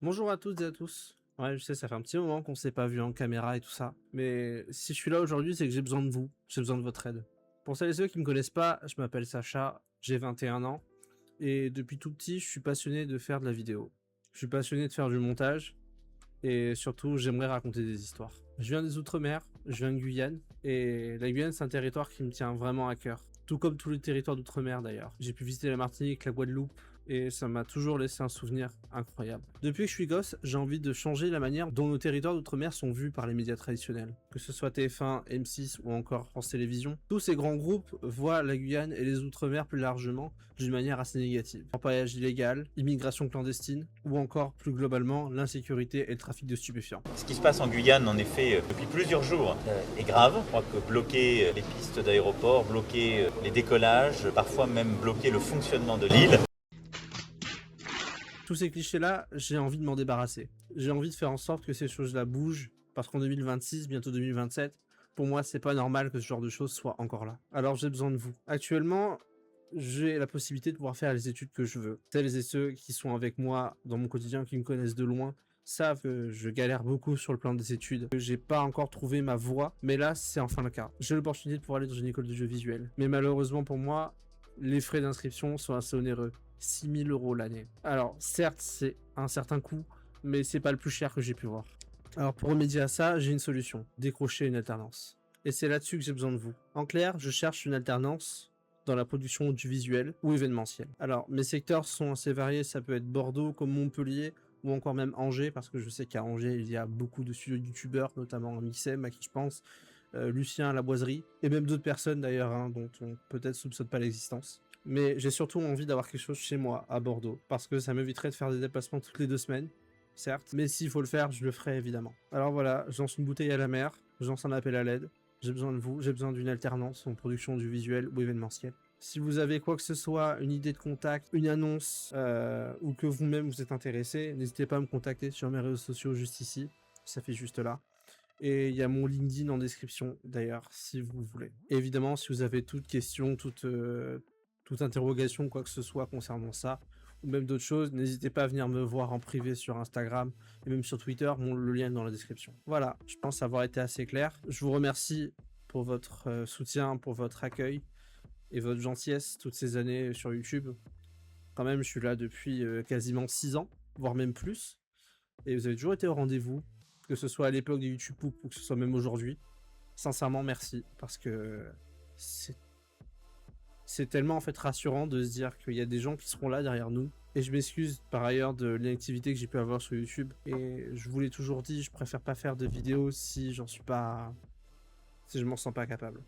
Bonjour à toutes et à tous. Ouais, je sais, ça fait un petit moment qu'on s'est pas vu en caméra et tout ça. Mais si je suis là aujourd'hui, c'est que j'ai besoin de vous. J'ai besoin de votre aide. Pour celles et ceux qui me connaissent pas, je m'appelle Sacha, j'ai 21 ans. Et depuis tout petit, je suis passionné de faire de la vidéo. Je suis passionné de faire du montage. Et surtout, j'aimerais raconter des histoires. Je viens des Outre-mer, je viens de Guyane. Et la Guyane, c'est un territoire qui me tient vraiment à cœur. Tout comme tous les territoires d'outre-mer d'ailleurs. J'ai pu visiter la Martinique, la Guadeloupe, et ça m'a toujours laissé un souvenir incroyable. Depuis que je suis gosse, j'ai envie de changer la manière dont nos territoires d'outre-mer sont vus par les médias traditionnels. Que ce soit TF1, M6 ou encore France Télévisions, tous ces grands groupes voient la Guyane et les outre-mer plus largement d'une manière assez négative. Orpaillage illégal, immigration clandestine, ou encore plus globalement l'insécurité et le trafic de stupéfiants. Ce qui se passe en Guyane, en effet, depuis plusieurs jours, est grave. Je crois que bloquer les pistes d'aéroport, bloquer les décollages, parfois même bloquer le fonctionnement de l'île. Tous ces clichés-là, j'ai envie de m'en débarrasser. J'ai envie de faire en sorte que ces choses-là bougent, parce qu'en 2026, bientôt 2027, pour moi, c'est pas normal que ce genre de choses soit encore là. Alors j'ai besoin de vous. Actuellement, j'ai la possibilité de pouvoir faire les études que je veux. Celles et ceux qui sont avec moi dans mon quotidien, qui me connaissent de loin, savent que je galère beaucoup sur le plan des études, que j'ai pas encore trouvé ma voie, mais là, c'est enfin le cas. J'ai l'opportunité de pouvoir aller dans une école de jeux visuels. Mais malheureusement pour moi, les frais d'inscription sont assez onéreux. 6 000 € l'année. Alors, certes, c'est un certain coût, mais c'est pas le plus cher que j'ai pu voir. Alors, pour remédier à ça, j'ai une solution. Décrocher une alternance. Et c'est là-dessus que j'ai besoin de vous. En clair, je cherche une alternance dans la production audiovisuelle ou événementielle. Alors, mes secteurs sont assez variés. Ça peut être Bordeaux, comme Montpellier, ou encore même Angers, parce que je sais qu'à Angers, il y a beaucoup de studios de youtubeurs, notamment Mixem, à qui je pense, Lucien à la boiserie, et même d'autres personnes d'ailleurs, hein, dont on peut-être soupçonne pas l'existence. Mais j'ai surtout envie d'avoir quelque chose chez moi, à Bordeaux, parce que ça m'éviterait de faire des déplacements toutes les 2 semaines, certes, mais s'il faut le faire, je le ferai évidemment. Alors voilà, je lance une bouteille à la mer, je lance un appel à l'aide, j'ai besoin de vous, j'ai besoin d'une alternance en production du visuel ou événementiel. Si vous avez quoi que ce soit, une idée de contact, une annonce, ou que vous-même vous êtes intéressé, n'hésitez pas à me contacter sur mes réseaux sociaux juste ici, ça fait juste là. Et il y a mon LinkedIn en description, d'ailleurs, si vous voulez. Évidemment, si vous avez toute question, toute interrogation, quoi que ce soit concernant ça, ou même d'autres choses, n'hésitez pas à venir me voir en privé sur Instagram et même sur Twitter, le lien est dans la description. Voilà, je pense avoir été assez clair. Je vous remercie pour votre soutien, pour votre accueil et votre gentillesse toutes ces années sur YouTube. Quand même, je suis là depuis quasiment 6 ans, voire même plus. Et vous avez toujours été au rendez-vous, que ce soit à l'époque de YouTube ou que ce soit même aujourd'hui. Sincèrement, merci, parce que c'est c'est tellement en fait rassurant de se dire qu'il y a des gens qui seront là derrière nous. Et je m'excuse par ailleurs de l'inactivité que j'ai pu avoir sur YouTube. Et je vous l'ai toujours dit, je préfère pas faire de vidéos si j'en suis pas, si je m'en sens pas capable.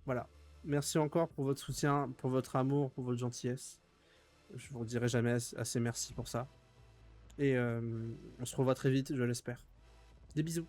Voilà. Merci encore pour votre soutien, pour votre amour, pour votre gentillesse. Je vous dirai jamais assez merci pour ça. Et on se revoit très vite, je l'espère. Des bisous.